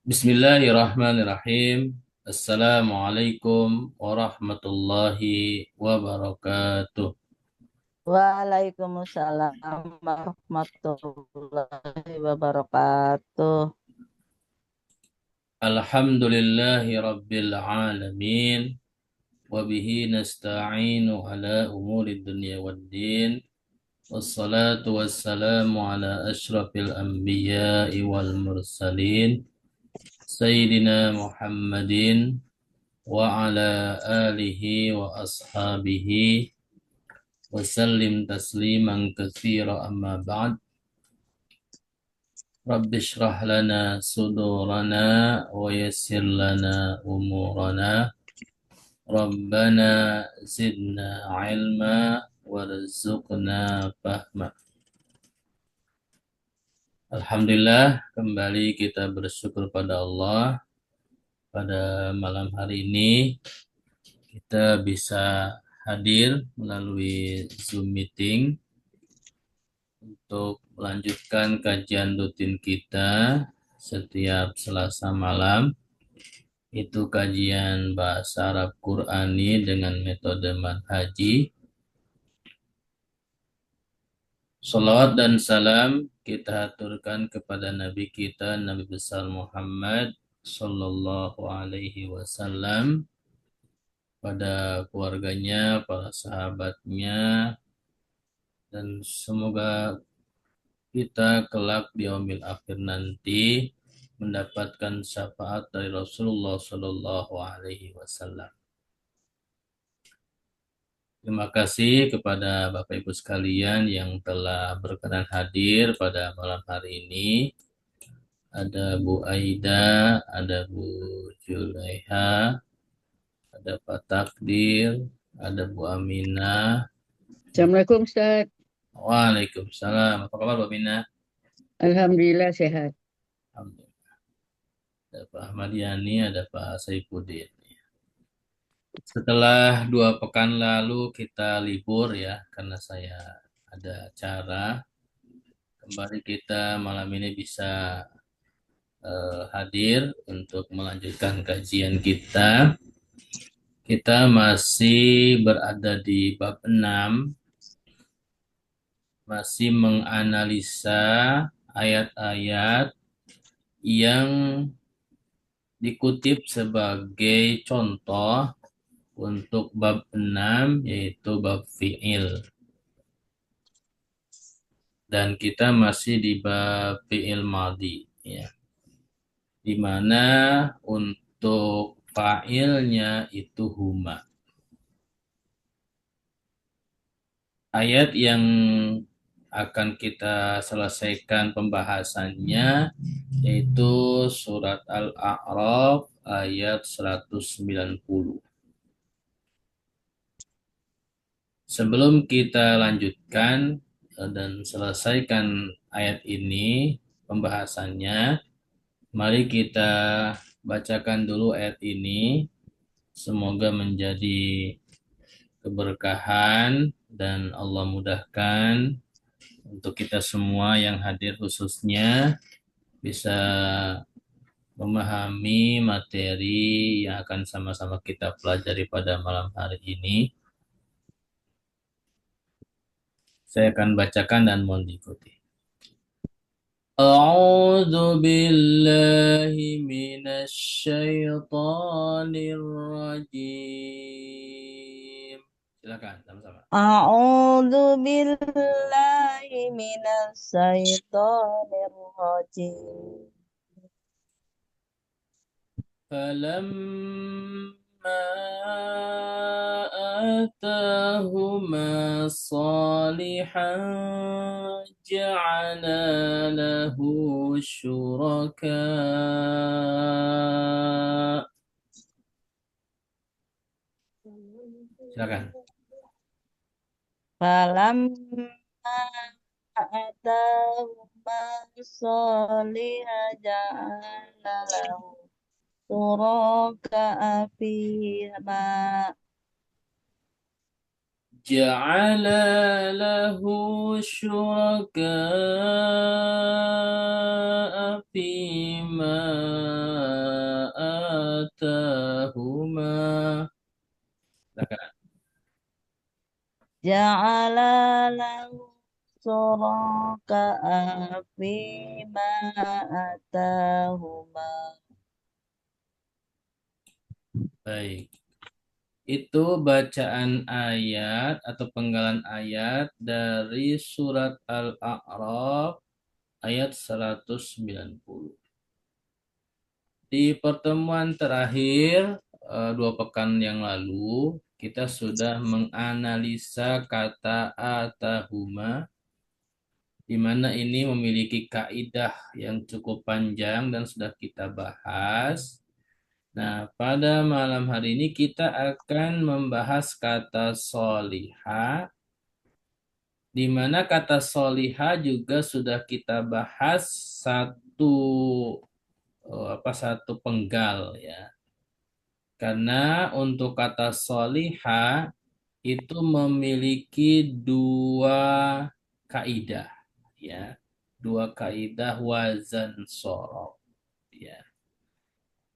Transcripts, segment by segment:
Bismillahirrahmanirrahim. Assalamualaikum warahmatullahi wabarakatuh. Waalaikumsalam warahmatullahi wabarakatuh. Alhamdulillahi rabbil alamin. Wabihi nasta'inu ala umuri dunya waddin. Wassalatu wassalamu ala ashrafil anbiya'i wal mursalin. Sayyidina Muhammadin wa ala alihi wa ashabihi wasallim tasliman katsira amma ba'd. Rabbi shrah lana sudurana wa yassir lana umurana. Rabbana zidna ilma warzuqna fahma. Alhamdulillah, kembali kita bersyukur pada Allah. Pada malam hari ini kita bisa hadir melalui Zoom meeting untuk melanjutkan kajian rutin kita setiap Selasa malam. Itu kajian bahasa Arab Qurani dengan metode manhaji. Salawat dan salam kita aturkan kepada Nabi kita, Nabi besar Muhammad Sallallahu Alaihi Wasallam, pada keluarganya, para sahabatnya, dan semoga kita kelak di yaumil akhir nanti mendapatkan syafaat dari Rasulullah Sallallahu Alaihi Wasallam. Terima kasih kepada Bapak Ibu sekalian yang telah berkenan hadir pada malam hari ini. Ada Bu Aida, ada Bu Julaiha, ada Pak Takdir, ada Bu Aminah. Assalamualaikum Ustaz. Waalaikumsalam. Apa kabar Bu Aminah? Alhamdulillah sehat. Alhamdulillah. Ada Pak Ahmad Yani, ada Pak Saifuddin. Setelah 2 pekan lalu kita libur ya, karena saya ada acara. Kembali kita malam ini bisa hadir untuk melanjutkan kajian kita. Kita masih berada di bab 6, masih menganalisa ayat-ayat yang dikutip sebagai contoh untuk bab 6, yaitu bab fi'il. Dan kita masih di bab fi'il madhi, ya, di mana untuk fa'ilnya itu huma. Ayat yang akan kita selesaikan pembahasannya yaitu surat Al-A'raf ayat 190. Sebelum kita lanjutkan dan selesaikan ayat ini pembahasannya, mari kita bacakan dulu ayat ini. Semoga menjadi keberkahan dan Allah mudahkan untuk kita semua yang hadir khususnya bisa memahami materi yang akan sama-sama kita pelajari pada malam hari ini. Saya akan bacakan dan mohon diikuti. A'udzu billahi minasy syaithanir rajim. Silakan sama-sama. A'udzu billahi minas syaitonir rajim. فلما آتاهما صالحا جعلا له شركاء. Silakan. Falamma atahuma sholihan ja'ala lahu syuraka fima جعل له شركاء فيما آتاهما. Silakan. Ja'ala lahu syuraka'a fima atahuma. Baik. Itu bacaan ayat atau penggalan ayat dari surat Al-A'raf ayat 190. Di pertemuan terakhir 2 pekan yang lalu kita sudah menganalisa kata atahuma, di mana ini memiliki kaidah yang cukup panjang dan sudah kita bahas. Nah, pada malam hari ini kita akan membahas kata soliha, di mana kata soliha juga sudah kita bahas satu penggal ya. Karena untuk kata soliha itu memiliki dua kaidah ya. Dua kaidah wazan sorof ya.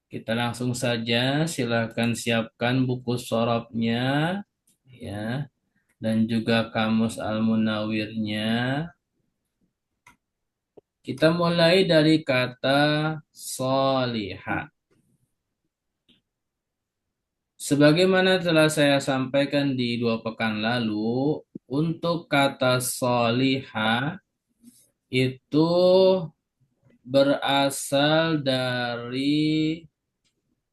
Kita langsung saja, silakan siapkan buku sorofnya ya, dan juga kamus al-munawirnya. Kita mulai dari kata solihah. Sebagaimana telah saya sampaikan di 2 pekan lalu, untuk kata solihah itu berasal dari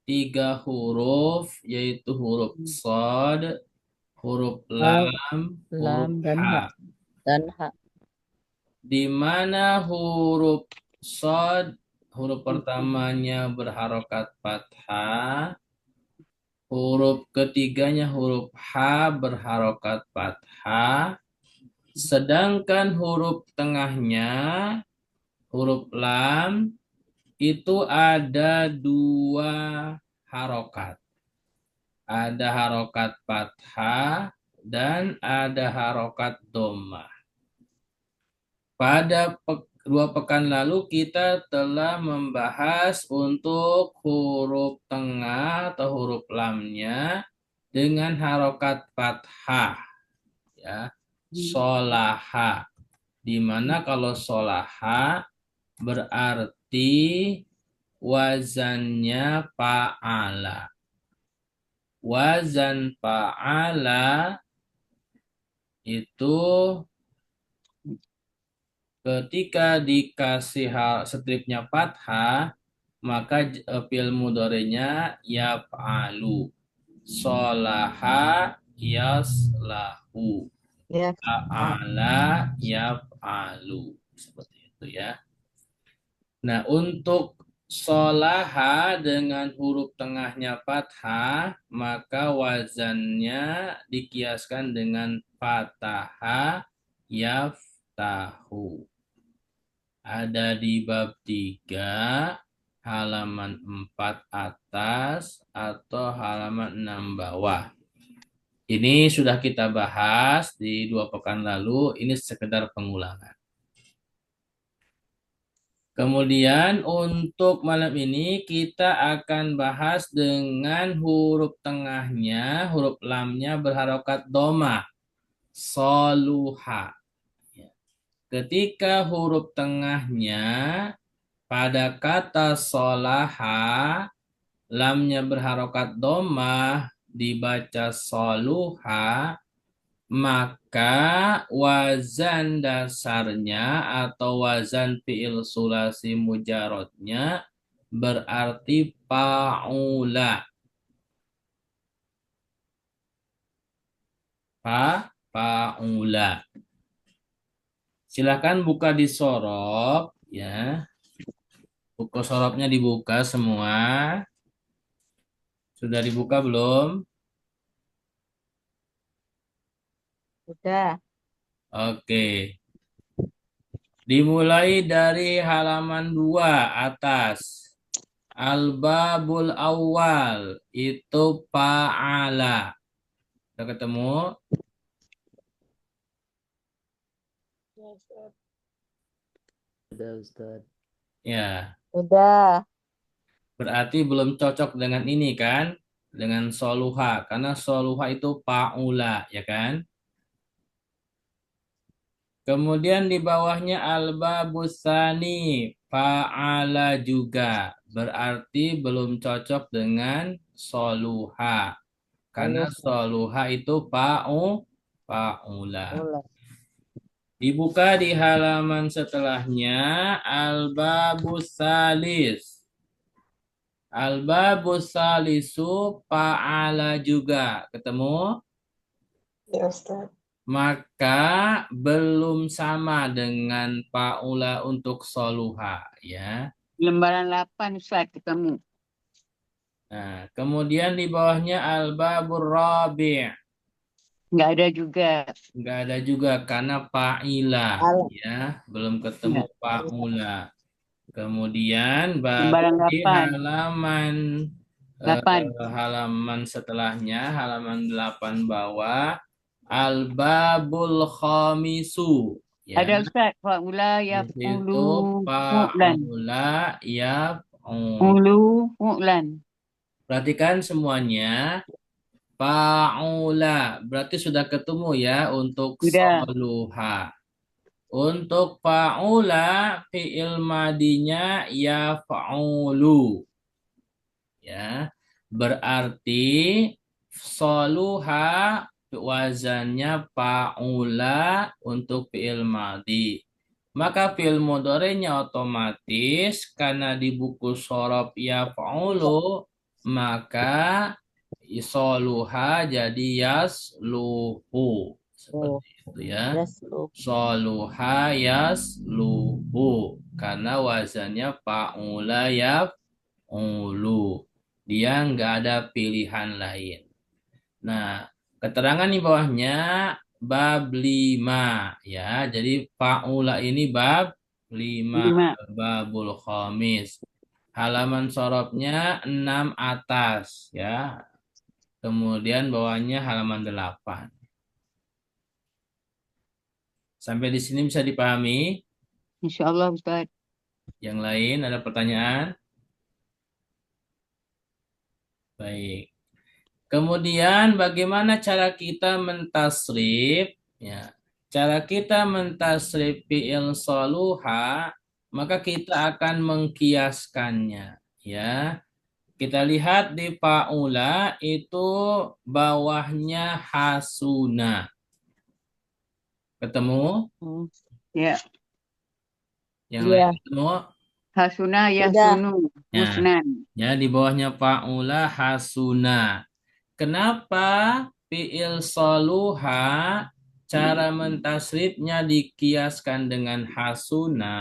3 huruf, yaitu huruf sod, huruf Lam, lam, lam huruf dan ha. ha dan ha. Di mana huruf sod, huruf pertamanya berharokat fathah, huruf ketiganya huruf ha berharokat fathah, sedangkan huruf tengahnya, huruf lam, itu ada 2 harokat. Ada harokat fathah dan ada harokat dhammah. Pada 2 pekan lalu kita telah membahas untuk huruf tengah atau huruf lamnya dengan harokat fathah ya, solaha. Di mana kalau solaha berarti wazannya fa'ala. Wazan fa'ala itu ketika dikasih stripnya fathah, maka fi'il mudhari'nya yaf'alu. Solaha yaslahu. Ya. Fa'ala yaf'alu. Seperti itu ya. Nah, untuk solaha dengan huruf tengahnya fathah, maka wazannya dikiaskan dengan fataha yaftahu. Ada di bab 3, halaman 4 atas atau halaman 6 bawah. Ini sudah kita bahas di 2 pekan lalu, ini sekedar pengulangan. Kemudian untuk malam ini kita akan bahas dengan huruf tengahnya, huruf lamnya berharokat doma, soluha. Ketika huruf tengahnya pada kata solaha, lamnya berharokat doma, dibaca soluha, maka wazan dasarnya atau wazan fi'il sulasi mujarodnya berarti fa'ula. Fa'ula. Silakan buka di sorof ya. Buku sorofnya dibuka semua. Sudah dibuka belum? Sudah. Oke. Dimulai dari halaman 2 atas. Al-babul awal itu fa'ala. Sudah ketemu? Udah Ustaz. Ya, Udah. berarti belum cocok dengan ini kan? Dengan soluha. Karena soluha itu fa'ula, ya kan? Kemudian di bawahnya al-babusani, fa'ala juga. Berarti belum cocok dengan soluha. Karena soluha itu fa'ula. Ulah. Dibuka di halaman setelahnya al-babus salis. Al-babus salisu fa'ala juga. Ketemu? Ya Ustaz. Maka belum sama dengan fa'ula untuk soluha, ya. Lembaran 8 Ustaz ketemu. Nah, kemudian di bawahnya al-babur rabi'. Nggak ada juga. Enggak ada juga karena fa'ila, Al- ya. Belum ketemu fa'ula. Kemudian baru Lembaran di 8. halaman setelahnya, halaman 8 bawah, al-babul khamisu. Ya, Ada Ustaz. Fa'ula di situ yaf'ulu fu'lan. fa'ula yaf'ul. Ulu fu'lan. Perhatikan semuanya. Fa'ula berarti sudah ketemu ya untuk Sudah. soluha. Untuk fa'ula fi'il madinya yaf'ulu. Ya. Berarti soluha wazannya fa'ula untuk fi'il madi. Maka fi'il mudhari'nya otomatis karena di buku shorof yaf'ulu maka soluha jadi yasluhu. Seperti itu ya. Yaslu. Soluha yasluhu. Karena wazannya fa'ula yaf'ulu. Dia nggak ada pilihan lain. Nah, keterangan di bawahnya bab 5 ya. Jadi fa'ula ini bab 5, 5. babul khamis. Halaman sorofnya 6 atas ya. Kemudian bawahnya halaman 8. Sampai di sini bisa dipahami? Insya Allah Ustaz. Yang lain ada pertanyaan? Baik. Kemudian bagaimana cara kita mentasrif? Ya, cara kita mentasrif fi'il soluha, maka kita akan mengkiaskannya. Ya, kita lihat di fa'ula itu bawahnya hasuna. Ketemu? Ya. Yang Iya. lain ketemu? Hasuna Sudah. yasunu. Ya. Husnan. Ya, di bawahnya fa'ula hasuna. Kenapa fi'il soluha cara mentasrifnya dikiaskan dengan hasuna?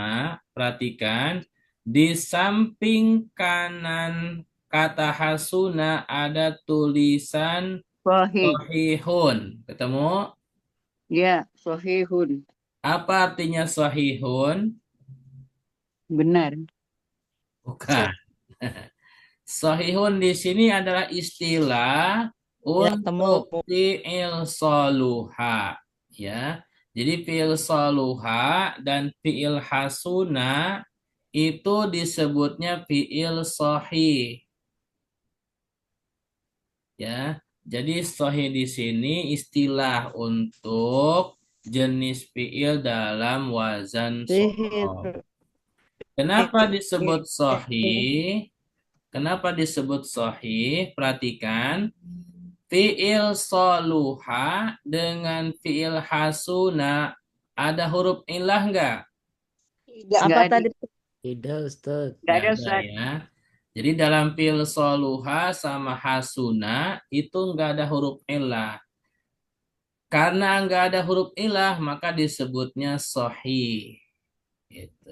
Perhatikan, di samping kanan kata hasuna ada tulisan Sahih. sahihun. Ketemu? Ya. Sahihun. Apa artinya sahihun? Benar. Bukan. Sahihun di sini adalah istilah Ya, temu. untuk fi'il soluha. Ya. Jadi fi'il soluha dan fi'il hasuna itu disebutnya fi'il sahih. Ya. Jadi sahih di sini istilah untuk jenis fi'il dalam wazan shorof. Kenapa disebut sahih? Kenapa disebut sahih? Perhatikan, fi'il soluha dengan fi'il hasuna ada huruf ilah enggak? Tidak. Apa tadi? Tidak Ustaz. Nggak ada Nggak Ustaz. ya. Jadi dalam fi'il soluha sama hasuna itu enggak ada huruf ilah. Karena enggak ada huruf ilah maka disebutnya sahih. Gitu.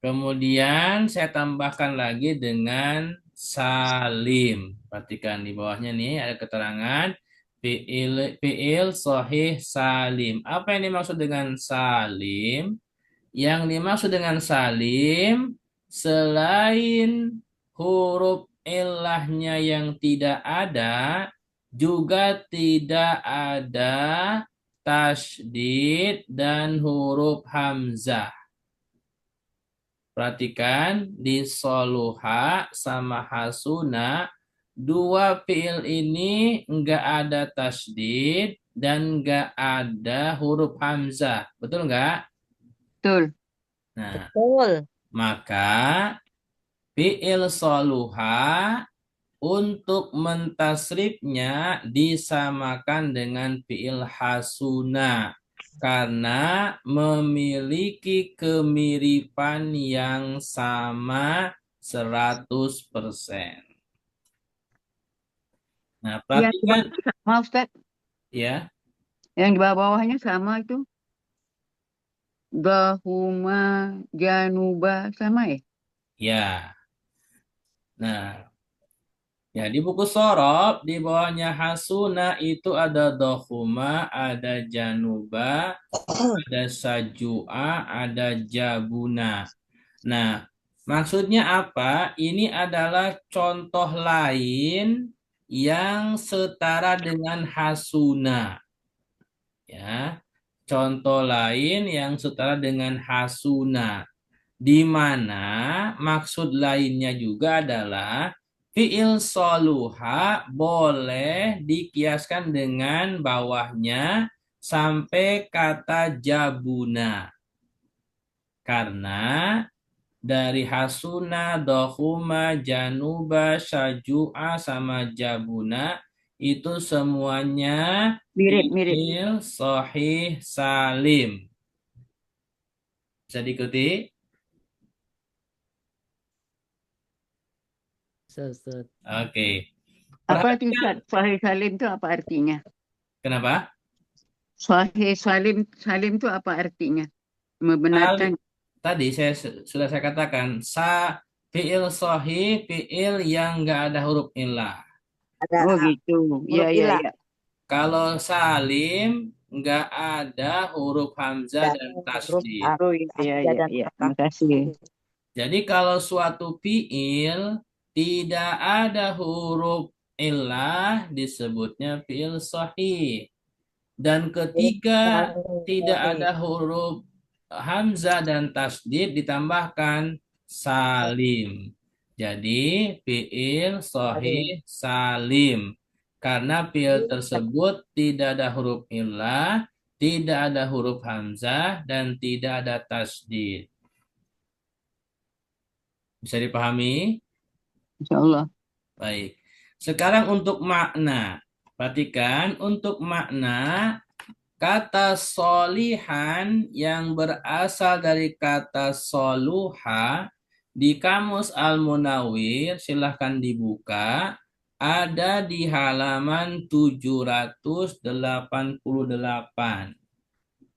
Kemudian saya tambahkan lagi dengan salim. Perhatikan di bawahnya nih ada keterangan fi'il sahih salim. Apa yang dimaksud dengan salim? Yang dimaksud dengan salim selain huruf ilahnya yang tidak ada, juga tidak ada tasydid dan huruf hamzah. Perhatikan di soluha sama hasuna, dua fiil ini enggak ada tasydid dan enggak ada huruf hamzah. Betul enggak? Betul. Nah, Betul. maka fiil soluha untuk mentasrifnya disamakan dengan fiil hasuna karena memiliki kemiripan yang sama 100%. Nah, Yang di perhatikan bawah sama Ustaz. ya. Yang di bawah-bawahnya sama itu. Dahuma, januba, sama ya? Ya. Nah, ya, di buku sorob, di bawahnya hasuna itu ada dohuma, ada januba, ada sajua, ada jabuna. Nah, maksudnya apa? Ini adalah contoh lain yang setara dengan hasuna. Ya, contoh lain yang setara dengan hasuna. Di mana maksud lainnya juga adalah fiil soluha boleh dikiaskan dengan bawahnya sampai kata jabuna. Karena dari hasuna, dohuma, januba, syajua, sama jabuna itu semuanya Mirip-mirip. fiil sahih salim. Bisa diikuti? Bisa Ustaz. Oke. Apa itu Perhatikan. Ustaz? Sahih salim itu apa artinya? Kenapa? Sahih salim itu apa artinya? Membenarkan. Tadi sudah saya katakan fiil sahih, fiil yang enggak ada huruf illah. Oh gitu. Iya, iya, ilah. iya. Kalau salim enggak ada huruf hamzah dan tasydid. Oh iya, iya, iya, dan iya. fathah. Terima kasih. Jadi kalau suatu fiil tidak ada huruf illah disebutnya fiil sahih. Dan ketiga tidak ada huruf hamzah dan tasydid ditambahkan salim. Jadi fiil sahih salim. Karena fiil tersebut tidak ada huruf illah, tidak ada huruf hamzah, dan tidak ada tasydid. Bisa dipahami? Insya Allah. Baik. Sekarang untuk makna. Perhatikan, untuk makna kata solihan yang berasal dari kata soluha di Kamus Al-Munawwir, silahkan dibuka, ada di halaman 788.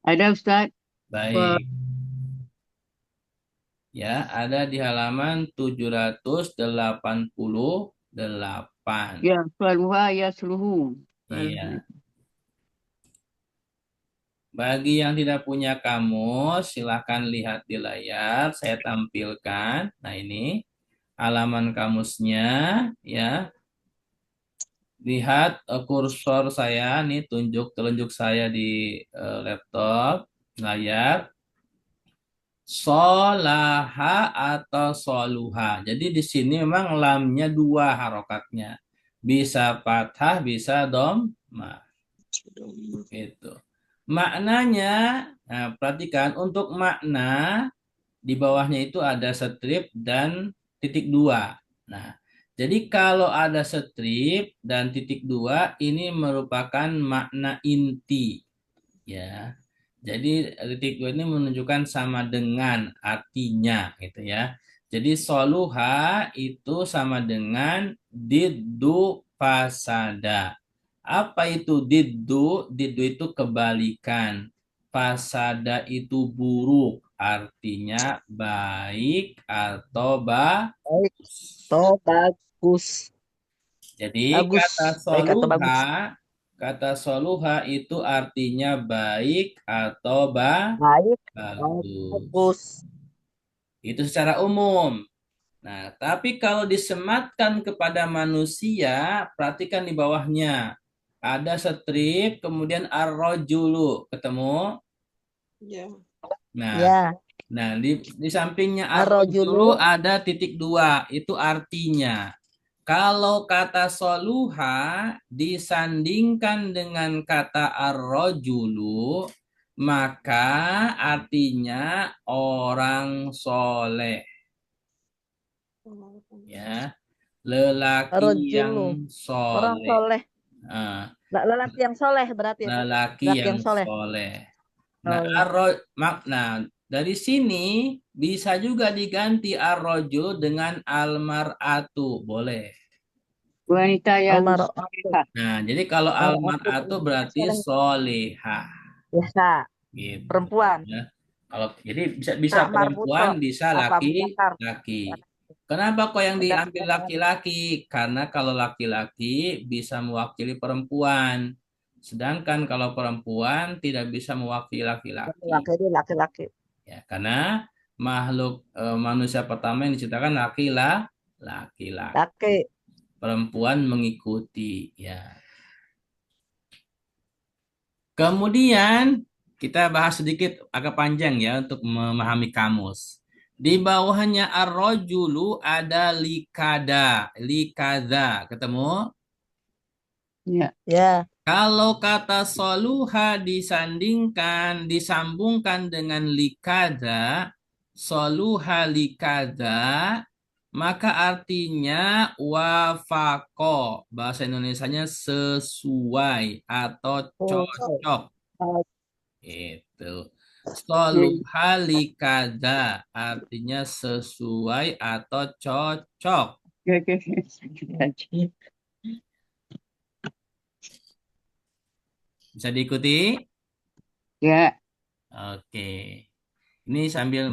Ada Ustaz? Baik. Ya, ada di halaman 788. Ya, saluha ya seluhu. Iya. Bagi yang tidak punya kamus, silahkan lihat di layar. Saya tampilkan. Nah, ini halaman kamusnya. Ya, lihat kursor saya. Nih, telunjuk saya di laptop layar. Solaha atau soluha. Jadi di sini memang lamnya dua harokatnya. Bisa fathah, bisa dhamma. Itu. Maknanya, nah, perhatikan untuk makna di bawahnya itu ada strip dan titik dua. Nah, jadi kalau ada strip dan titik dua ini merupakan makna inti, ya. Jadi titik dua ini menunjukkan sama dengan artinya, gitu ya. Jadi soluha itu sama dengan diddu fasada. Apa itu diddu? Diddu itu kebalikan. Fasada itu buruk, artinya baik atau Baik atau bagus. Jadi Bagus. Baik atau bagus. kata soluha itu artinya baik atau Baik atau bagus. bagus. Itu secara umum. Nah, tapi kalau disematkan kepada manusia, perhatikan di bawahnya. ada strip, kemudian ar-rajulu, ketemu? Ya. Nah, Ya. di sampingnya Ar-rajulu. ar-rajulu ada titik dua, itu artinya. Kalau kata soluha disandingkan dengan kata ar-rajulu, maka artinya orang soleh, ya, lelaki Ar-rajulu. yang Orang soleh. soleh. Nah, Lelaki yang soleh berarti. lelaki Lelaki yang yang soleh. soleh. Nah, Oh, ya. nah, dari sini bisa juga diganti ar-rajul dengan almar'atu, boleh. Wanita yang Almar'atu. salihah. Nah, jadi kalau Almar'atu almar'atu berarti soleh. solihah, Biasa. gitu. Perempuan. Ya. Kalau jadi bisa Kak perempuan, Marbuto. bisa Apa Mudakar? laki-laki. Kenapa kok yang diambil Mudakar. laki-laki? Karena kalau laki-laki bisa mewakili perempuan. Sedangkan kalau perempuan tidak bisa mewakili laki-laki. Laki-laki. Ya, karena makhluk manusia pertama yang diciptakan laki-laki. Laki. Perempuan mengikuti, ya. Kemudian kita bahas sedikit agak panjang ya untuk memahami kamus. Di bawahnya ar-rajulu ada likada, ketemu? Ya. Ya. Kalau kata soluha disambungkan dengan likada, soluha likada, maka artinya wafako. Bahasa Indonesianya sesuai atau Oh, cocok. Itu. Ya. Soluha likada artinya sesuai atau cocok. Ya. Ya. Bisa diikuti? Ya. Oke. Ini sambil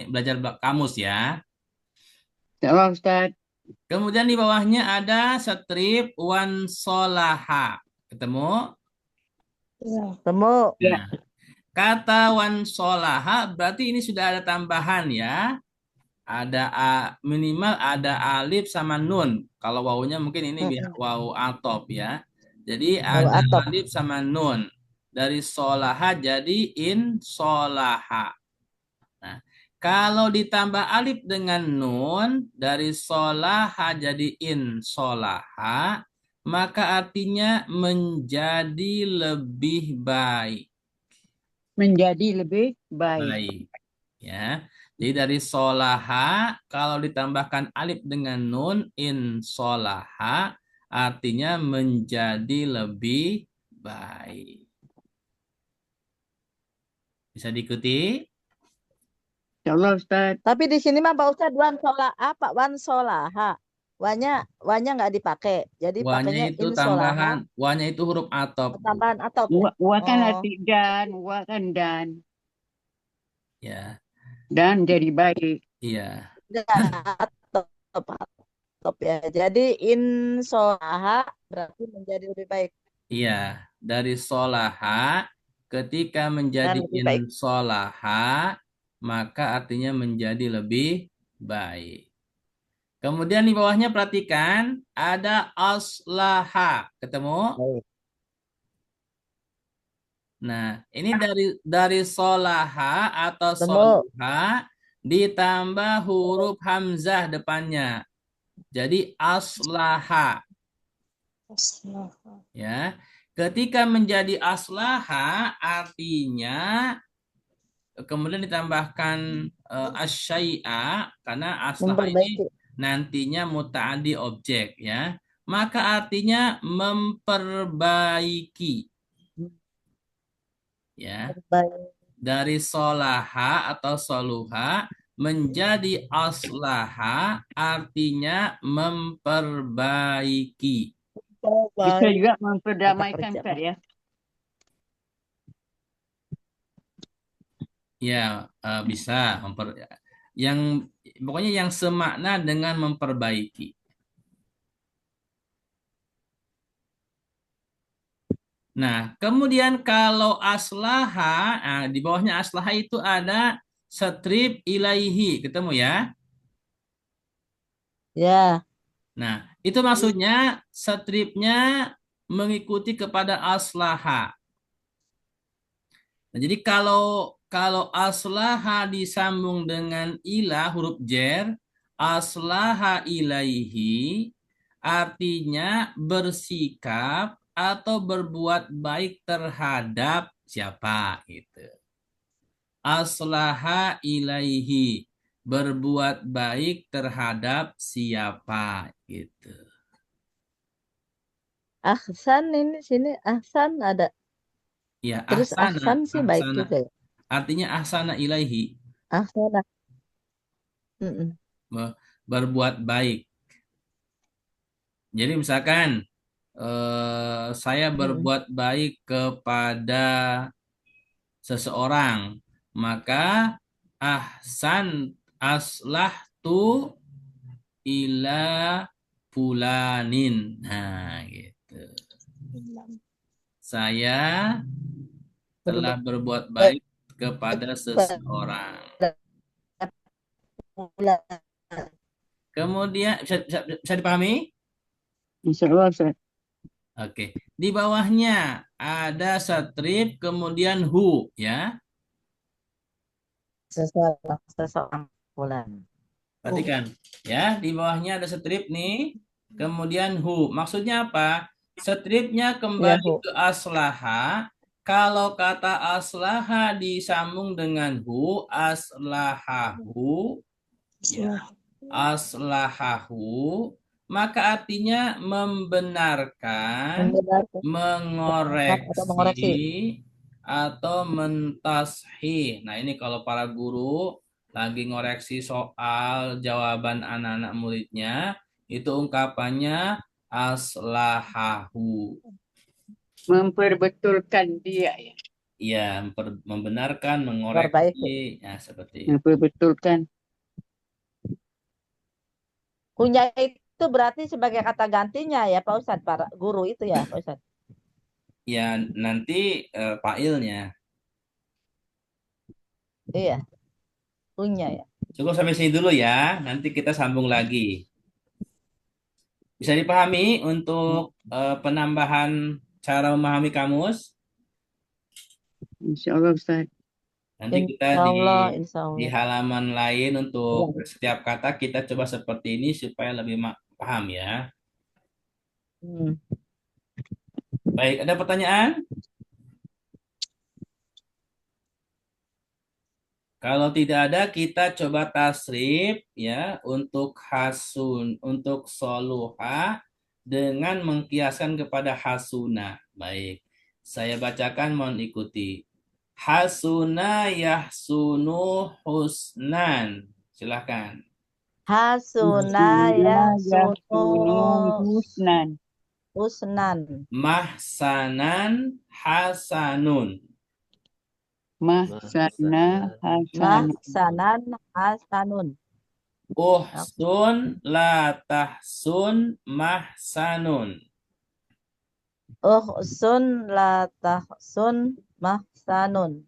belajar kamus ya. Insyaallah Ustaz. Kemudian di bawahnya ada strip wan solaha. Ketemu? Ya. Temu. Ya. Nah, kata wan solaha berarti ini sudah ada tambahan ya. Ada minimal ada alif sama nun. Kalau wawunya mungkin ini wawu atop ya. Jadi ada Atop. alif sama nun. Dari solaha jadi in solaha. Nah, kalau ditambah alif dengan nun, dari solaha jadi in solaha, maka artinya menjadi lebih baik. Menjadi lebih baik. Baik. Ya. Jadi dari solaha, kalau ditambahkan alif dengan nun, in solaha, artinya menjadi lebih baik. Bisa diikuti? Insyaallah Ustaz. Tapi di sini mah Pak Ustadz wan solaha. Wanya nggak dipakai. Jadi Wanya pakainya itu in solaha. tambahan, wanya itu huruf atop, Bu. Tambahan atop. Ya? Wa kan Oh, arti dan, wa kan dan. Ya, Dan jadi baik. iya. udah atop, atop ya. Jadi in solaha berarti menjadi lebih baik Iya, dari solaha ketika dan menjadi lebih in baik. solaha maka artinya menjadi lebih baik. Kemudian di bawahnya perhatikan ada aslaha, ketemu? Baik. Nah, ini dari solaha atau Temu. soluha ditambah huruf hamzah depannya. Jadi aslaha. Ya, ketika menjadi aslaha artinya kemudian ditambahkan asyai'a karena aslaha ini Memperbaiki. nantinya muta'addi objek ya. Maka artinya memperbaiki. Ya. Baik. Dari solaha atau soluha menjadi aslaha artinya memperbaiki. Bisa Baik. juga Kita memperdamaikan kerja. Ustaz ya. Ya, bisa yang pokoknya yang semakna dengan memperbaiki. Nah, kemudian kalau aslaha, di bawahnya aslaha itu ada strip ilaihi, ketemu ya? Ya. Nah, itu maksudnya stripnya mengikuti kepada aslaha. Nah, jadi kalau aslaha disambung dengan ila huruf jer, aslaha ilaihi artinya bersikap atau berbuat baik terhadap siapa gitu. Aslaha ilaihi berbuat baik terhadap siapa gitu. Ahsan ini sini ahsan ada. Ya, Terus ahsan sih baik juga ya. Artinya ahsana ilaihi, Ahsana. Mm-mm. berbuat baik. Jadi misalkan saya berbuat baik kepada seseorang, maka ahsan aslahtu ila fulanin. Nah, gitu. Saya telah berbuat baik kepada seseorang. Kemudian bisa dipahami? Insya Allah, Ustaz. Oke. Di bawahnya ada strip kemudian hu ya. Seseorang bulan. Perhatikan ya, di bawahnya ada strip nih, kemudian hu. Maksudnya apa? Stripnya kembali Ya, ke aslaha. Kalau kata aslaha disambung dengan hu, aslahahu, ya, aslahahu, maka artinya membenarkan, mengoreksi, atau mentashih. Nah, ini kalau para guru lagi ngoreksi soal jawaban anak-anak muridnya, itu ungkapannya aslahahu. Memperbetulkan dia ya. Ya, membenarkan, mengoreksi, ya seperti itu. Memperbetulkan. Punya itu berarti sebagai kata gantinya ya Pak Ustadz, para guru itu ya Pak Ustadz. Ya, nanti fa'ilnya. Iya, punya ya. Cukup sampai sini dulu ya, nanti kita sambung lagi. Bisa dipahami untuk penambahan cara memahami kamus? Insya Allah, Ustaz. Nanti kita Insya Allah. di halaman lain untuk setiap kata kita coba seperti ini supaya lebih paham ya. Baik, ada pertanyaan? Kalau tidak ada, kita coba tasrif ya untuk hasun, untuk soluha dengan mengkiaskan kepada hasuna. Baik, saya bacakan, mohon ikuti. Hasuna yahsunu husnan. Silahkan. Hasuna yahsunu husnan. husnan. Mahsanan hasanun. Mahsana hasanun. Mahsanan hasanun. Uhsun la tahsun mahsanun. Uhsun la tahsun mahsanun.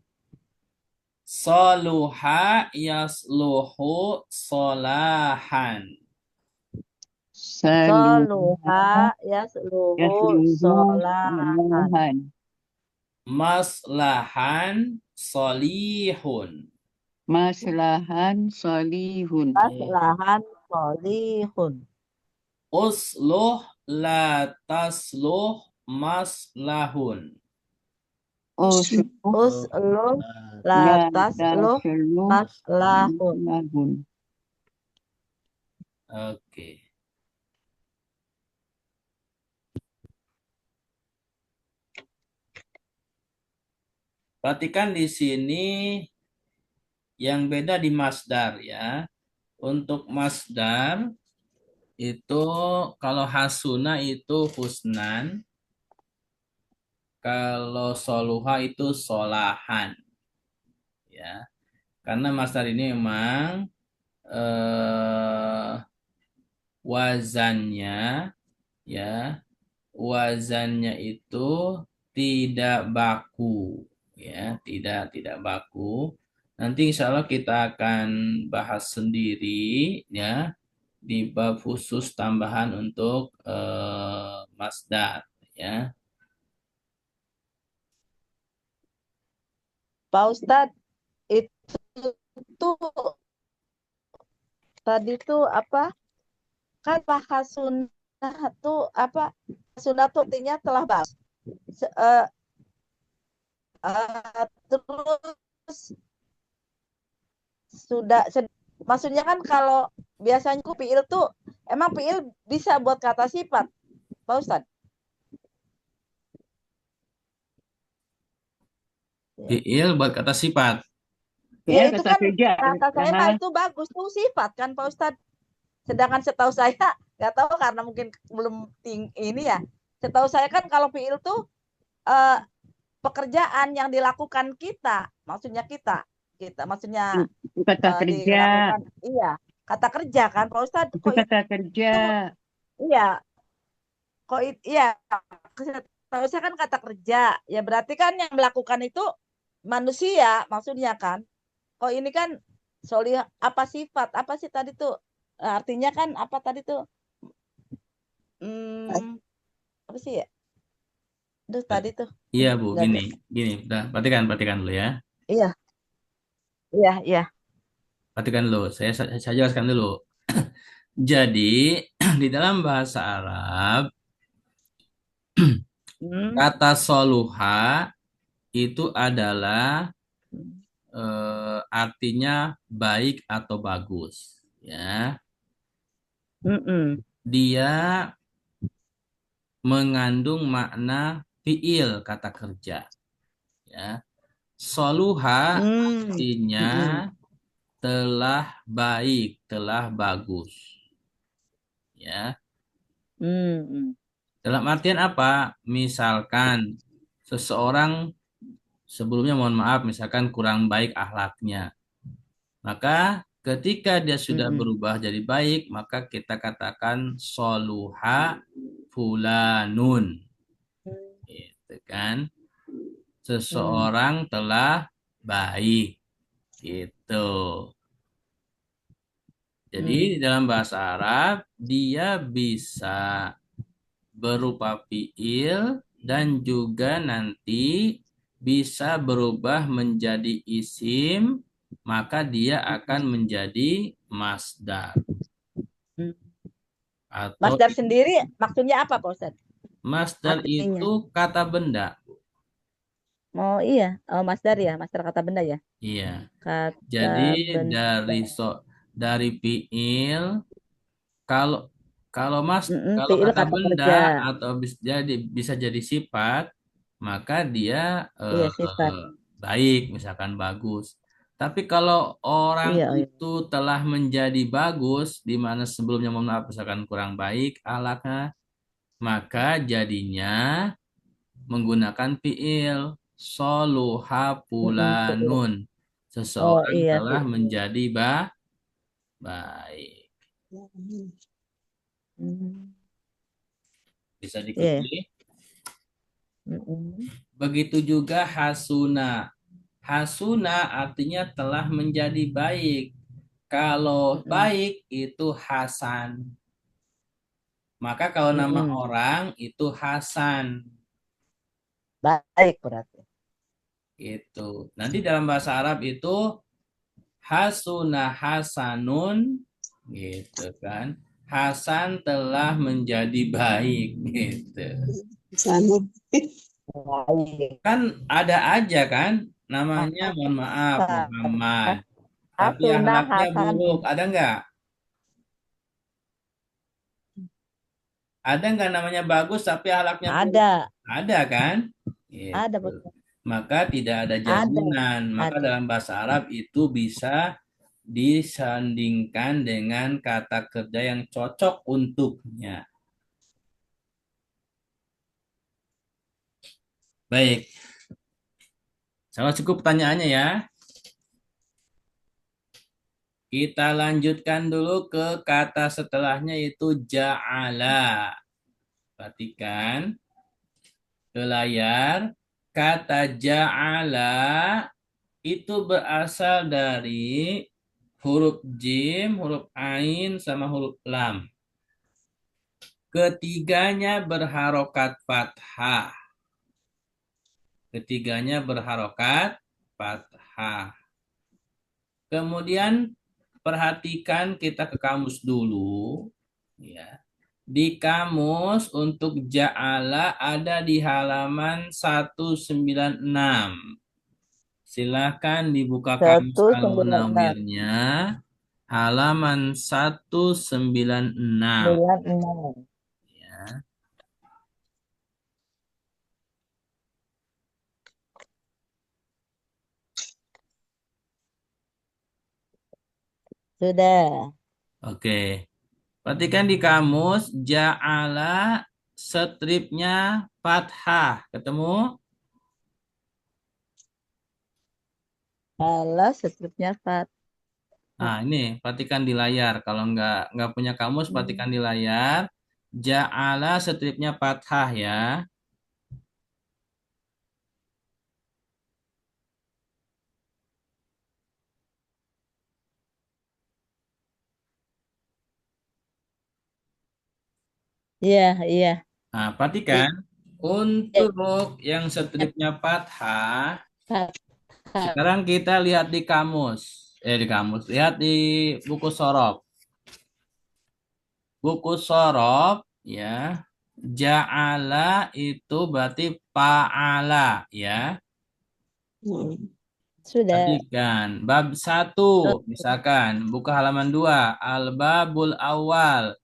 Soluha yasluhu solahan. Soluha yasluhu solahan. Maslahan solihun. Maslahan solihun. Maslahan solihun. Usluh la tasluh maslahun. Usluh la tasluh maslahun. Oke. Perhatikan di sini yang beda di masdar ya. Untuk masdar itu kalau hasuna itu husnan, kalau soluha itu solahan. Ya. Karena masdar ini memang wazannya ya, wazannya itu tidak baku ya, tidak baku. Nanti insya Allah kita akan bahas sendiri ya di bab khusus tambahan untuk masdar Ya. Pak Ustadz, itu tuh tadi tuh apa? Kan paha sunnah tuh apa? Sunnah tuh artinya telah bagus. Se- eh, terus sudah maksudnya kan kalau biasanya fiil tuh emang fiil bisa buat kata sifat, Pak Ustadz. Fiil buat kata sifat. Iya Fi'il itu kata kan kerja. kata saya mah Nah, itu bagus tuh sifat kan Pak Ustadz. Sedangkan setahu saya nggak tahu karena mungkin belum ini ya. Setahu saya kan kalau fiil tuh eh, pekerjaan yang dilakukan kita, maksudnya kita maksudnya kata kerja. dilakukan iya kata kerja kan Pak Ustadz. Itu Kok kata kerja. itu iya kok iya setahu saya kan kata kerja ya berarti kan yang melakukan itu manusia maksudnya kan. Kok ini kan solih apa sifat apa sih tadi tuh. Artinya kan apa tadi tuh apa sih ya? Duh tadi tuh Iya, Bu, nggak ada. gini, udah, perhatikan dulu ya. Iya, iya, iya. Perhatikan dulu, saya jelaskan dulu. Jadi, di dalam bahasa Arab, Hmm. kata soluha itu adalah artinya baik atau bagus. Ya, Mm-mm. dia mengandung makna fiil kata kerja. Ya, soluha Hmm. artinya Mm-mm. telah baik, telah bagus. Ya, Mm-mm. dalam artian apa? Misalkan seseorang sebelumnya mohon maaf, misalkan kurang baik akhlaknya. Maka ketika dia sudah Mm-mm. berubah jadi baik, maka kita katakan soluha fulanun. Gitu kan? Seseorang telah baik. Gitu. Jadi dalam bahasa Arab dia bisa berupa fiil dan juga nanti bisa berubah menjadi isim, maka dia akan menjadi masdar. Mm. Atau Masdar sendiri maksudnya apa Pak Ustadz? masdar Artinya. itu kata benda. Oh iya, oh masdar ya, masdar kata benda ya. Iya. Kata Jadi benda. dari fiil, kalau kalau Mm-mm. kalau Fiil kata kata benda kerja. atau bisa jadi sifat, maka dia Iya sifat. baik, misalkan bagus. Tapi kalau orang Iya, oh, iya. itu telah menjadi bagus, di mana sebelumnya mohon maaf misalkan kurang baik akhlaknya, maka jadinya menggunakan fiil soluha Mm-mm. Fiil. fulanun. Oh Seseorang iya telah fiil. menjadi baik. Mm. Bisa Iya. diikuti. Mm-mm. Begitu juga hasuna. Hasuna artinya telah menjadi baik. Kalau Mm. baik itu Hasan. Maka kalau nama Mm-mm. orang itu Hasan. Baik berarti. Itu. Nanti dalam bahasa Arab itu hasuna hasanun gitu kan. Hasan telah menjadi baik gitu. Sanu. Baik. Kan ada aja kan namanya mohon maaf Muhammad. Tapi Hasunah akhlaknya buruk. Hasanun. Ada nggak namanya bagus tapi akhlaknya buruk? Ada, Ada kan? ada Gitu. betul. Maka tidak ada Ada, jaminan. Maka ada. dalam bahasa Arab itu bisa disandingkan dengan kata kerja yang cocok untuknya. Baik. Sama cukup pertanyaannya ya. Kita lanjutkan dulu ke kata setelahnya yaitu ja'ala. Perhatikan ke layar. Kata ja'ala itu berasal dari huruf jim, huruf ain, sama huruf lam. ketiganya berharokat fathah. Ketiganya berharokat fathah. Kemudian perhatikan kita ke kamus dulu. Ya. Di kamus untuk ja'ala ada di halaman 196. Silahkan dibuka kamus 196. al-munawwirnya. Halaman 196. 96. Ya. Sudah. Oke. Perhatikan di kamus ja'ala stripnya fathah. Ketemu? Kalau stripnya Fat. Nah, ini perhatikan di layar. Kalau nggak punya kamus, perhatikan di layar. Ja'ala stripnya fathah ya. Iya, iya. Nah, perhatikan. Untuk yang stripnya fathah, Fat. sekarang kita lihat di kamus. Di kamus. Lihat di buku sorof. Buku sorof, ya. Ja'ala itu berarti fa'ala, ya. Sudah. Perhatikan. Bab 1, misalkan. Buka halaman 2. Al-babul awal.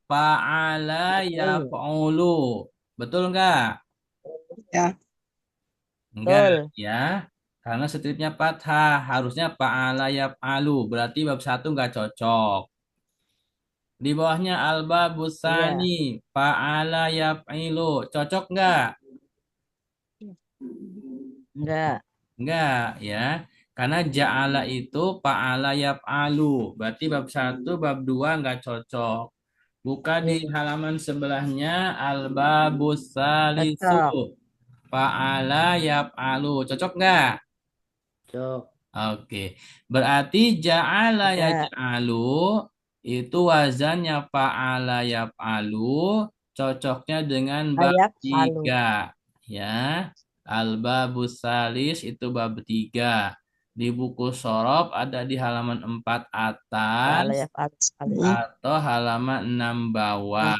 Fa'ala yaf'ulu. Betul nggak? Ya. Enggak, Betul. ya. Karena stripnya fathah. Harusnya fa'ala yaf'alu. Berarti bab 1 nggak cocok. Di bawahnya al-babus Iya. tsani. Fa'ala yaf'ilu. Cocok nggak? Enggak. Enggak, ya. Karena ja'ala itu fa'ala yaf'alu. Berarti bab 1, bab 2 nggak cocok. Buka di halaman sebelahnya al-babus salisu. Cocok. Fa'ala yaf'alu. Cocok nggak? Cok. Oke. Berarti ja'ala ya Enggak. ja'alu itu wazannya fa'ala yaf'alu. Cocoknya dengan bab Ayak alu. 3. Ya. Al-babus salis itu bab 3. Di buku sorof ada di halaman 4 Kalau atas ya alu. atau halaman 6 bawah.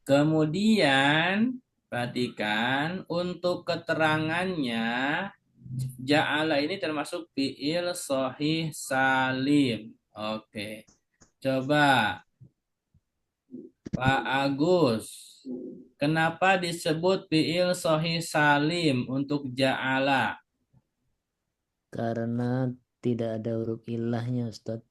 Kemudian perhatikan untuk keterangannya ja'ala ini termasuk fi'il sahih salim. Oke. Coba Pak Agus. Kenapa disebut fi'il sahih salim untuk ja'ala? Karena tidak ada huruf ilahnya, Ustadz.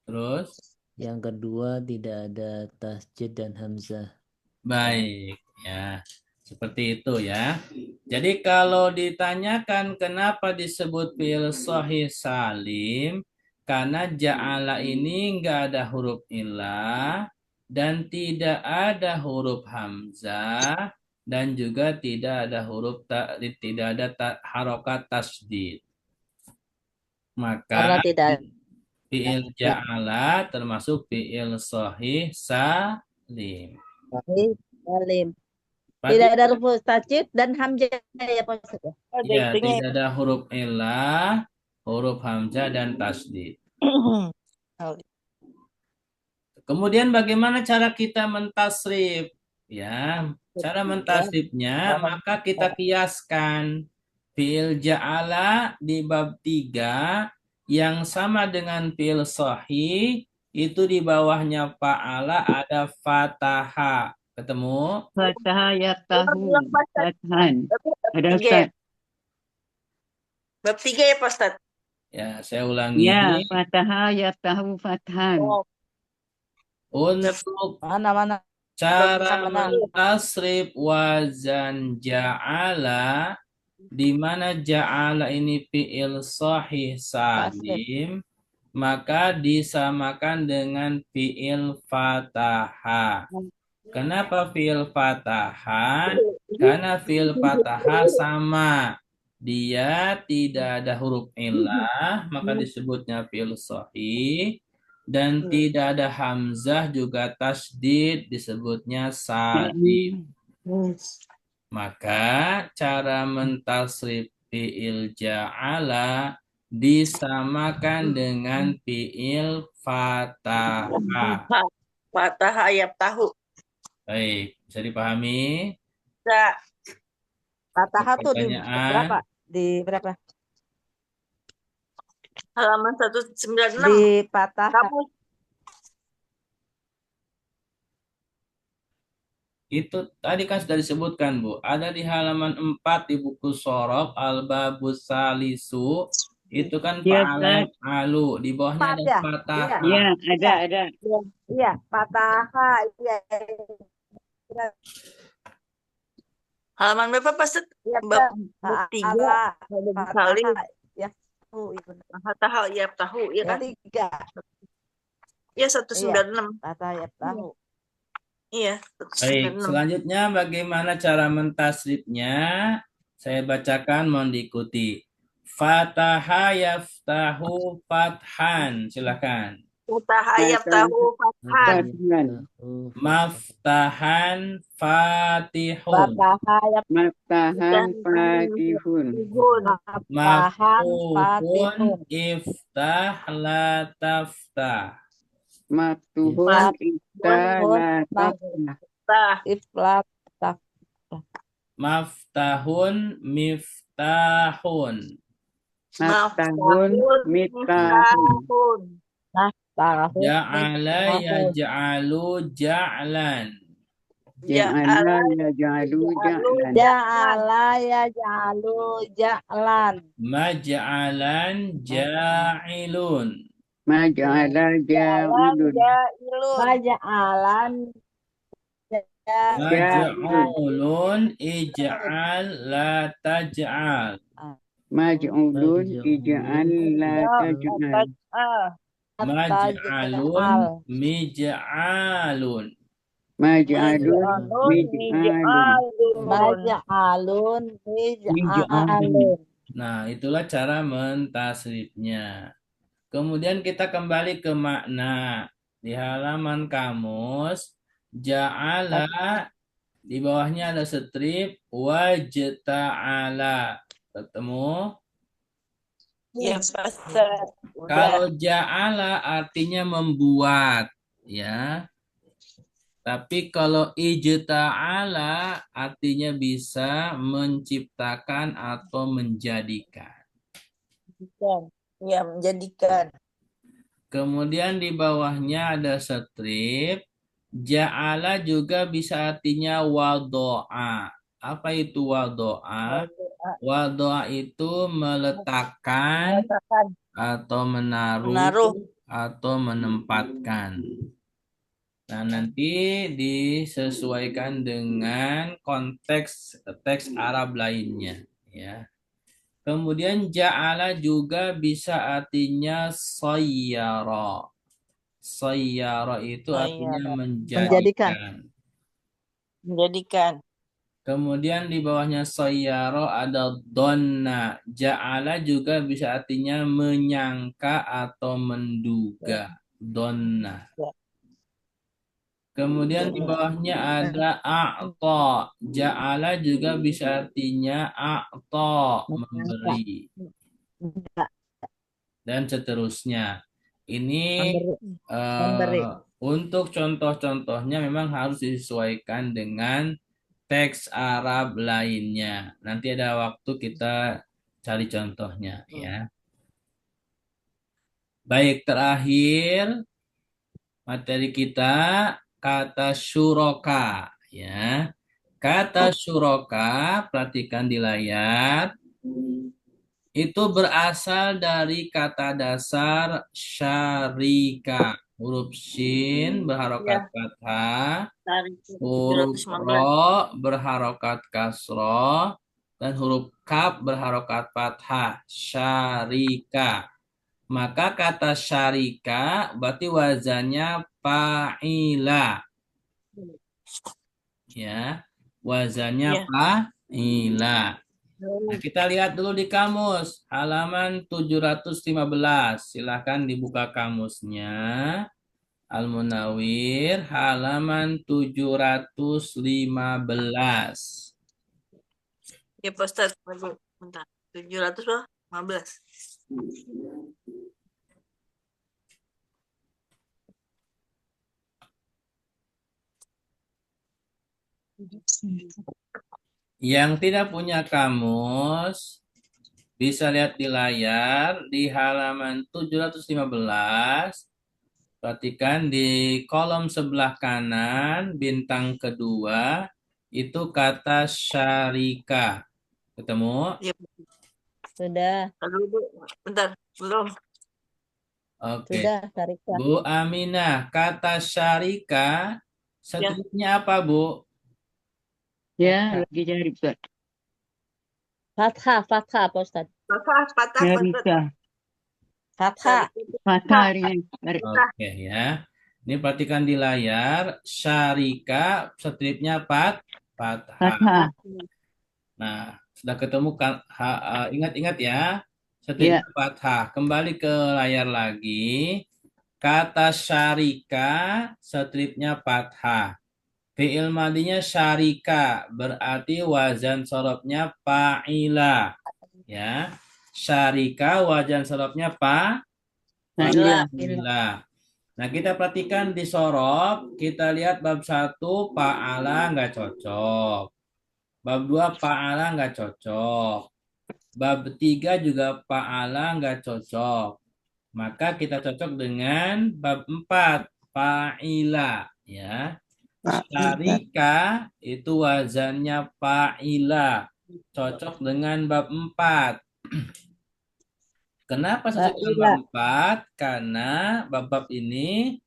Terus? Yang kedua, tidak ada tasjid dan hamzah. Baik, ya. Seperti itu ya. Jadi kalau ditanyakan kenapa disebut fi'il sahih salim, karena ja'ala ini enggak ada huruf illah dan tidak ada huruf hamzah dan juga tidak ada tidak ada harokat tasdid. Karena Maka tidak fi'il ja'ala termasuk fi'il sahih salim. salim. Berarti Tidak ada huruf tajwid dan hamzah ya Pak Ustaz ya. ya, tidak ada huruf illah, huruf hamzah dan tasdid. Kemudian bagaimana cara kita mentasrif? Ya, cara mentasrifnya maka kita kiaskan fi'il ja'ala di bab 3 yang sama dengan fi'il sahih itu di bawahnya fa'ala ada fataha. Ketemu? Fatah ya tahu. Fathan. Ada Ustaz. Bab 3 ya Pak Ustaz. Ya, saya ulangi. Ya, fatah ya tahu fathan. Untuk Mana cara mana. mentasrif wazan ja'ala, di mana ja'ala ini fi'il sahih salim, maka disamakan dengan fi'il fatahah. Kenapa fi'il fatahah? Karena fi'il fatahah sama. Dia tidak ada huruf illah, maka disebutnya fi'il sahih. dan tidak ada hamzah juga tasdid disebutnya salim. Maka cara mentasrif fi'il ja'ala disamakan dengan fi'il fataha. Patah ayat tahu. Baik, bisa dipahami? Enggak. Fataha tuh di Pertanyaan. berapa? Di berapa? Halaman 196. Di patah. Kamu Itu tadi kan sudah disebutkan, Bu. Ada di halaman 4 di buku Sorof Al-Babus Salisu. Itu kan Iya, fa'ala Ustaz. alu. Di bawahnya ada Ya, fathah. Iya, ada. iya, fataha, iya, halaman berapa, Pak Ustaz? iya, Bab benar. 3. Fa'ala, Ada di fataha, Salim. ya, iya benar. Patah ayat tahu, ya kan? 3, Iya, 196. fataha ya tahu. Iya, Baik, 196. selanjutnya bagaimana cara mentasrifnya? Saya bacakan, mohon diikuti. Fataha yaftahu fathan. Silakan. Patah ayat tahu fathan. Maftahan fatihun. Fataha ya Maftahan fatihun. fatahan Maftuhun fatihun. iftah la taftah. Maftuhun iftah la taftah. Tah. Iflat Maftahun miftahun. Maftahun miftahun. tahu Ja'ala miftahun. yaj'alu ja'lan. Ja'ala yaj'alu ja'lan. Ja'ala yaj'alu ja'lan. Maj'alan ja'ilun. Maj'ala ja'ilun. Maja'alan Maj'ulun ij'al la taj'al. Maj'ulun ij'al la taj'al. Maj'alun mij'alun. Maj'alun mij'alun. Maja'alun mij'alun. Nah, itulah cara mentasrifnya. Kemudian kita kembali ke makna. Di halaman kamus, ja'ala, di bawahnya ada strip, wajta'ala. Ketemu? Ya, Ustaz. Kalau ja'ala artinya membuat, ya. Tapi kalau ijta'ala artinya bisa menciptakan atau menjadikan. Ya, menjadikan. Kemudian di bawahnya ada strip. Ja'ala juga bisa artinya wado'a. Apa itu wado'a? Wado'a itu meletakkan atau menaruh atau menempatkan. Nah, nanti disesuaikan dengan konteks teks Arab lainnya, ya. Kemudian ja'ala juga bisa artinya sayyara. Sayyara itu artinya menjadikan. Menjadikan. Kemudian di bawahnya sayyara ada donna. Ja'ala juga bisa artinya menyangka atau menduga. Donna. Kemudian di bawahnya ada a'ta. Ja'ala juga bisa artinya a'ta, memberi. Dan seterusnya. Ini untuk contoh-contohnya memang harus disesuaikan dengan teks Arab lainnya. Nanti ada waktu kita cari contohnya, ya. Baik, terakhir materi kita kata syuroka, ya. Kata syuroka, perhatikan di layar, itu berasal dari kata dasar syarika. Huruf shin berharokat fathah, huruf ro berharokat kasroh, dan huruf kaf berharokat fathah. Syarika. Maka kata syarika berarti wazannya fa'ila. Ya, wazannya fa'ila. Nah, kita lihat dulu di kamus halaman 715. Silahkan dibuka kamusnya. Al-Munawir halaman 715. Ya Pak Ustadz, bentar. 715. Yang tidak punya kamus bisa lihat di layar di halaman 715. Perhatikan di kolom sebelah kanan bintang kedua itu kata syarika. Ketemu? Ya, Sudah, lalu Bu. Bentar, belum. Oke. sudah, Sarika. Bu Aminah, kata syarika Ya, setelahnya apa, Bu? Ya, lagi cari Pak. Fathah, fathah, Pak Ustadz. patah, patah, Pak Ustadz. Syarika. Fathah. Patah ringan. Oke ya. Ini perhatikan di layar, syarika stripnya fathah. Patah. Nah, sudah ketemu kan ingat-ingat ya. Ya. Stripnya fathah. Kembali ke layar lagi. Kata syarika stripnya fathah. Fi'il madinya syarika berarti wazan sorobnya fa'ila. Ya. Syarika wazan sorobnya Fa'ila. fa'ila. Nah, kita perhatikan di sorob, kita lihat bab 1 fa'ala nggak cocok. Bab 2 fa'ala nggak cocok. Bab 3 juga fa'ala nggak cocok. Maka kita cocok dengan bab 4 fa'ila. Ya. Syarika itu wazannya fa'ila. Cocok dengan bab 4. Kenapa sesuai dengan bab 4? Karena bab-bab ini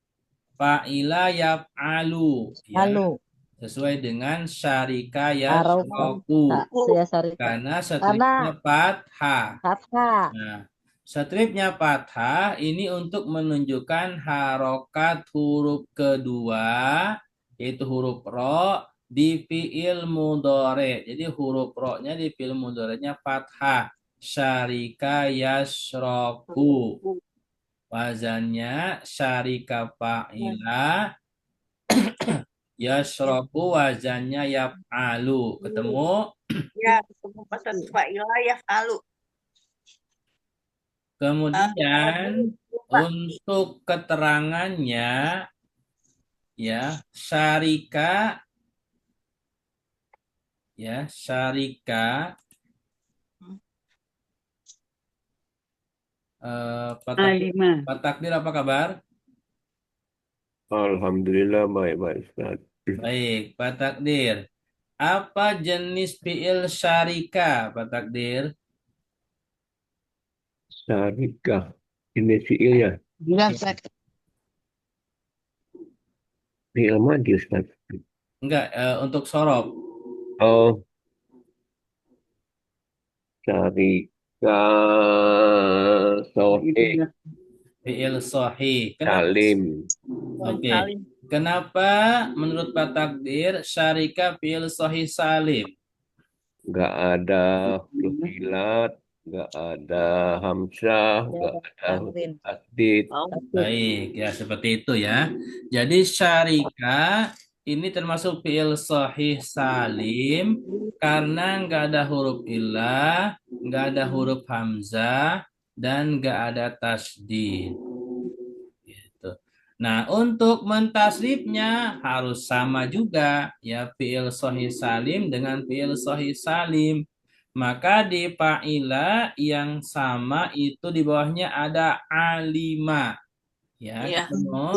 fa'ila yaf'alu. Ya. Lalu, Sesuai dengan syarika harokat. yashroku. Ya, Sarika. Karena Karena stripnya fathah. fathah. Nah, stripnya fathah ini untuk menunjukkan harokat huruf kedua, yaitu huruf ro di fi'il mudhari. Jadi huruf ro-nya di fi'il mudhari'nya fathah. Syarika yashroku. Wazannya syarika fa'ila. Yashroku wazannya yaf'alu. Ketemu? ya, ketemu Pak Ustadz. Fa'ilah yaf'alu. Kemudian Pak. untuk keterangannya ya syarika Alimah. Pak Takdir apa kabar? Alhamdulillah baik-baik Ustaz. Baik, Pak Takdir. Apa jenis fi'il syarika, Pak Takdir? Syarikah. Ini fi'il ya. Enggak, Pak. Fi'il madi Ustaz. Enggak, untuk sorob. Oh, syarikah. Sohih. Fi'il sahih. Kenapa? Salim. Oke. Salim. Kenapa menurut Pak Takdir syarika fi'il sahih salim? Nggak ada huruf ilat. Nggak ada hamzah. Nggak ada huruf tasdid. Oh, Baik, ya seperti itu ya. Jadi syarika ini termasuk fi'il sahih salim karena nggak ada huruf ilah, nggak ada huruf hamzah, dan nggak ada tasdid. Gitu. Nah, untuk mentasrifnya harus sama juga ya fi'il sahih salim dengan fi'il sahih salim. Maka di fa'ila yang sama itu di bawahnya ada alima. Ya, iya. ketemu.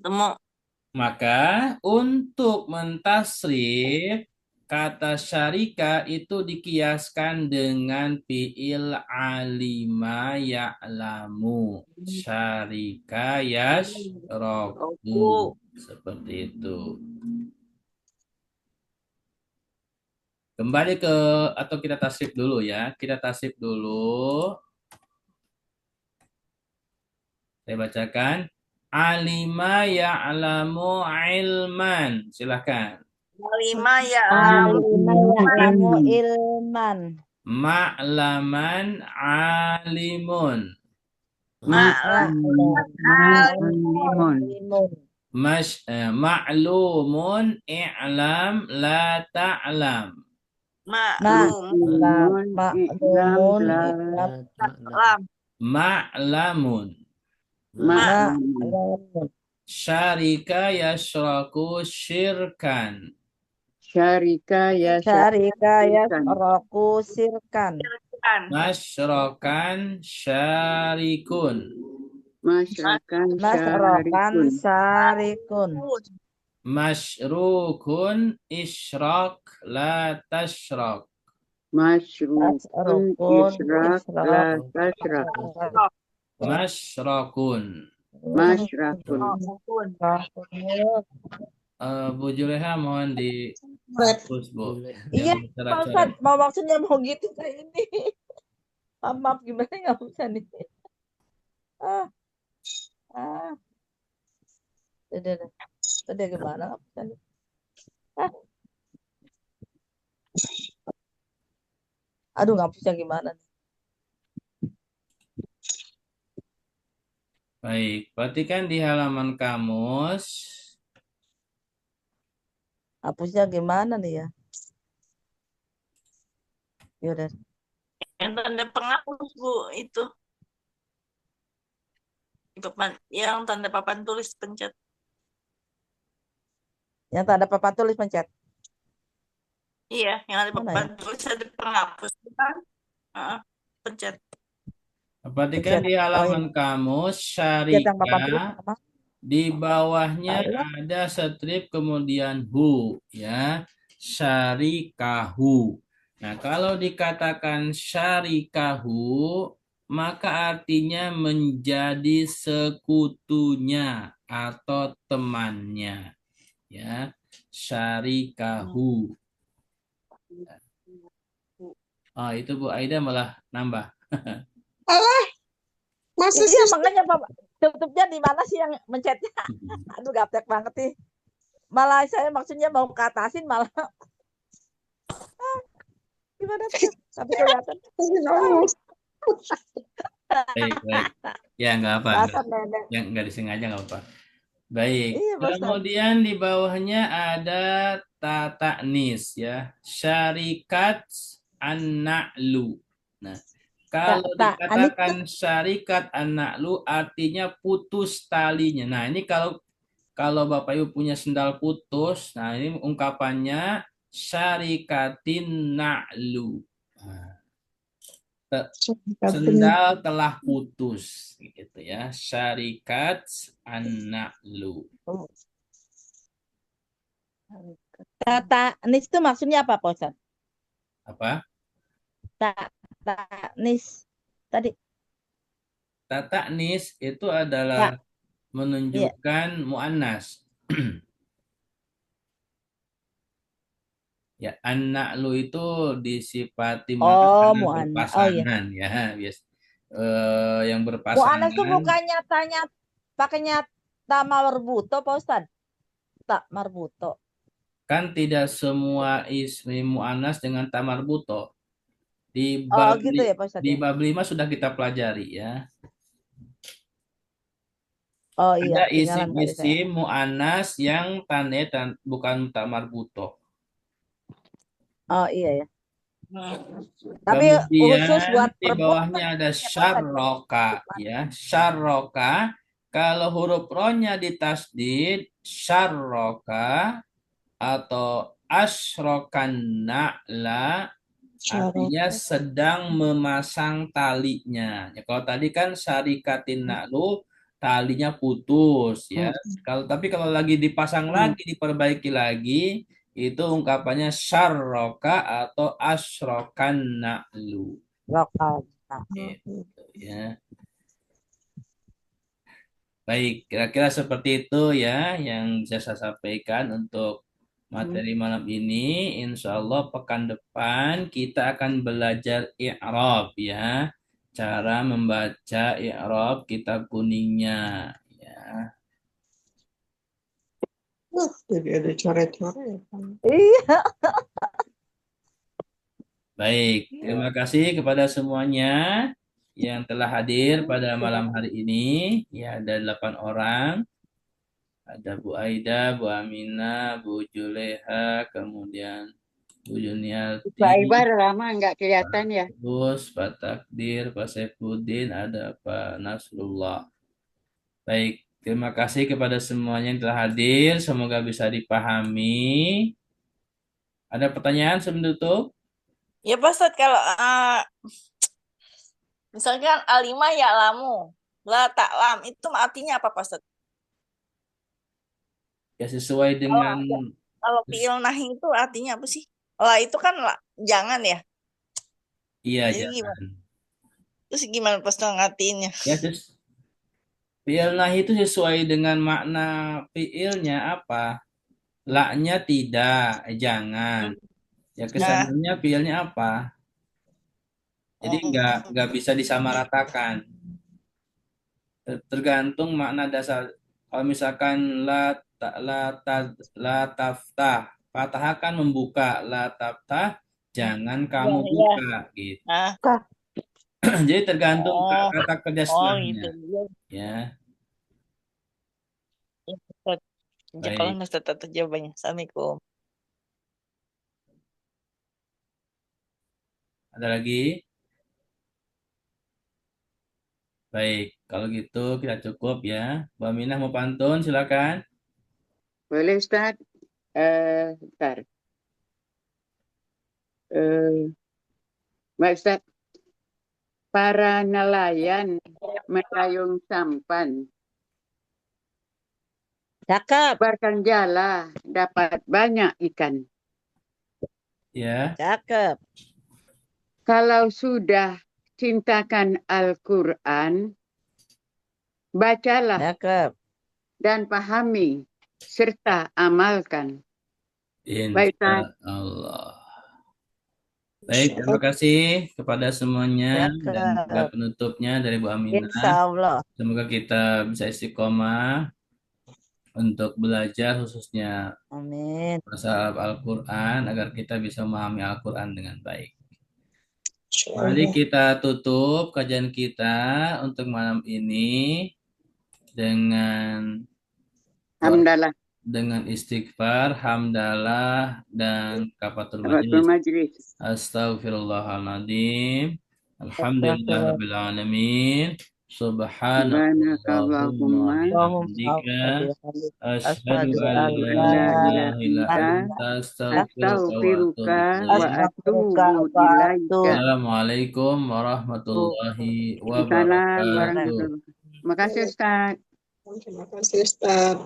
Temu. Maka untuk mentasrif kata syarika itu dikiaskan dengan fi'il alima ya'lamu. Syarika yashroku. Seperti itu. Kembali ke atau kita tasrif dulu ya. Kita tasrif dulu. Saya bacakan. Alima ya'lamu ilman. Silahkan. Alima ya Alima ya'lamu ilman. ilman. Ma'laman alimun. ma'laman alimun. Alimun. Ma'lumun i'lam la ta'lam. Ma'lum Ma'lumun i'lam Ma'lumun la i'lam. lam Ma'lamun. ma'lamun. Ma'lamun. Syarika yashraku syirkan. Syarika ya Syarika syarikan. yasraku sirkan. kan Masyrakan syarikun. Masyarakat Masrokan syarikun. sarikun. Masyrukun isyrak la tashrak. Masyrukun Masrukun israk la israk. tasrak. Masyrakun. Masyrakun. Bu Juleha mohon dihapus, Bu. Iya, Jangan Pak coret-coret. Ustadz, mau maksudnya mau gitu kayak ini. Maaf, gimana nggak bisa nih. Ah, ah. Udah gimana nggak bisa nih. Ah. Aduh, nggak bisa gimana nih. Baik, perhatikan di halaman kamus. Hapusnya gimana nih ya? Yaudah. yang tanda penghapus Bu itu yang tanda papan tulis pencet Yang tak ada papan tulis pencet. iya yang ada Mana papan ya? tulis ada penghapus kan pencet Perhatikan Pencet. di Oh, halaman ini. kamus Pencet yang papan tulis syarika. apa? Di bawahnya Allah. ada strip kemudian hu, ya, syarikahu. Nah, kalau dikatakan syarikahu, maka artinya menjadi sekutunya atau temannya, ya, syarikahu. Oh, itu Bu Aida malah nambah. Iya, makanya Pak. Tutupnya di mana sih yang mencetnya? Aduh, gaptek banget nih. Malah saya maksudnya mau ke atasin malah. Gimana tuh? Tapi kelihatan. Baik, baik. Ya, nggak apa. Dasar nenek. Yang nggak disengaja nggak apa. Baik. Iya, Pak Ustadz. Kemudian di bawahnya ada ta'nis, ya. Syarikat an-na'lu. Nah, kalau Ta'nis dikatakan syarikat an-na'lu artinya putus talinya. Nah, ini kalau Bapak Ibu punya sendal putus, nah ini ungkapannya syarikatin na'lu. Nah, sendal telah putus, gitu ya. Syarikat an-na'lu. Ta'nis itu maksudnya apa, Pak Ustadz? Apa? Ta'nis tadi. Ta'nis itu adalah menunjukkan mu'annas. Ya, an-na'lu itu disifati mu'annas karena berpasangan, ya. Bias, yang berpasangan. Mu'annas itu bukan nyatanya pakai nyata marbuto, Pak Ustadz? Tak marbuto. Kan tidak semua ismi mu'annas dengan ta marbuto. Di bab gitu ya, Pak Ustadz, di ya? bab 5 sudah kita pelajari, ya. Oh iya, Ada ketinggalan tadi saya. isim mu'annas yang tanda bukan ta marbuto. Oh iya ya. Tapi Kemudian khusus buat di bawahnya ada syarroka, ya. Syarroka, kalau huruf ro-nya ditasdid syarroka atau asyrokan na'la, artinya sedang memasang talinya. Ya, kalau tadi kan syarikatin na'lu, talinya putus, ya. Tapi kalau lagi dipasang lagi, diperbaiki lagi, itu ungkapannya syarroka atau asyrokan na'lu. lokal. Gitu, ya. Baik, kira-kira seperti itu ya yang bisa saya sampaikan untuk materi malam ini. Insya Allah pekan depan kita akan belajar i'rab, ya. Cara membaca i'rab kitab kuningnya, ya. Jadi ada coret-coret. Iya. Baik, terima kasih kepada semuanya yang telah hadir pada malam hari ini. Ya, ada 8 orang. Ada Bu Aida, Bu Aminah, Bu Juleha, kemudian Bu Juniarti, Pak Ibar lama nggak kelihatan ya. Gus, Pak Takdir, Pak Saifuddin, ada Pak Nasrullah. Baik, terima kasih kepada semuanya yang telah hadir. Semoga bisa dipahami. Ada pertanyaan sebelum tutup? Ya Pak Ustadz, kalau misalkan alimah ya lamu, la taklam, itu artinya apa Pak Ustadz? Ya sesuai dengan Kalau fi'il nahi itu artinya apa sih? Lah itu kan jangan ya. iya Jadi jangan. Terus gimana Pak Ustadz ngertiinnya? Ya terus fi'il nahi itu sesuai dengan makna fi'ilnya apa? La-nya tidak, jangan. Ya kesannya fi'ilnya apa? Jadi nggak bisa disamaratakan. Tergantung makna dasar. Kalau misalkan la taftah, fathah kan membuka, la taftah, jangan kamu buka gitu. Jadi tergantung kata kerja setelahnya. Gitu. Ya. Kalau Ustadz jawabannya. Assalamualaikum. Ada lagi? Baik, kalau gitu kita cukup ya. Bu Aminah mau pantun, silakan. Boleh Ustaz? Bentar. Mbak Ustaz, para nelayan melayung sampan. Cakep. Barkan jala dapat banyak ikan. Ya. Cakep. Kalau sudah cintakan Al-Quran, bacalah Cakep. dan pahami serta amalkan. Insya Allah. Baik, terima kasih kepada semuanya dan juga penutupnya dari Bu Aminah. Insya Allah. Semoga kita bisa istiqomah untuk belajar khususnya masalah Al-Quran agar kita bisa memahami Al-Quran dengan baik. Mari kita tutup kajian kita untuk malam ini dengan hamdalah, dengan istighfar, hamdalah, dan kafatul majlis. Astaghfirullahaladzim. Alhamdulillahirabbil alamin. Subhanakallahumma wa bihamdika asyhadu an la ilaha illa anta astaghfiruka wa atubu ilaik. Assalamualaikum warahmatullahi wabarakatuh. Terima kasih Ustaz. Terima kasih Ustaz.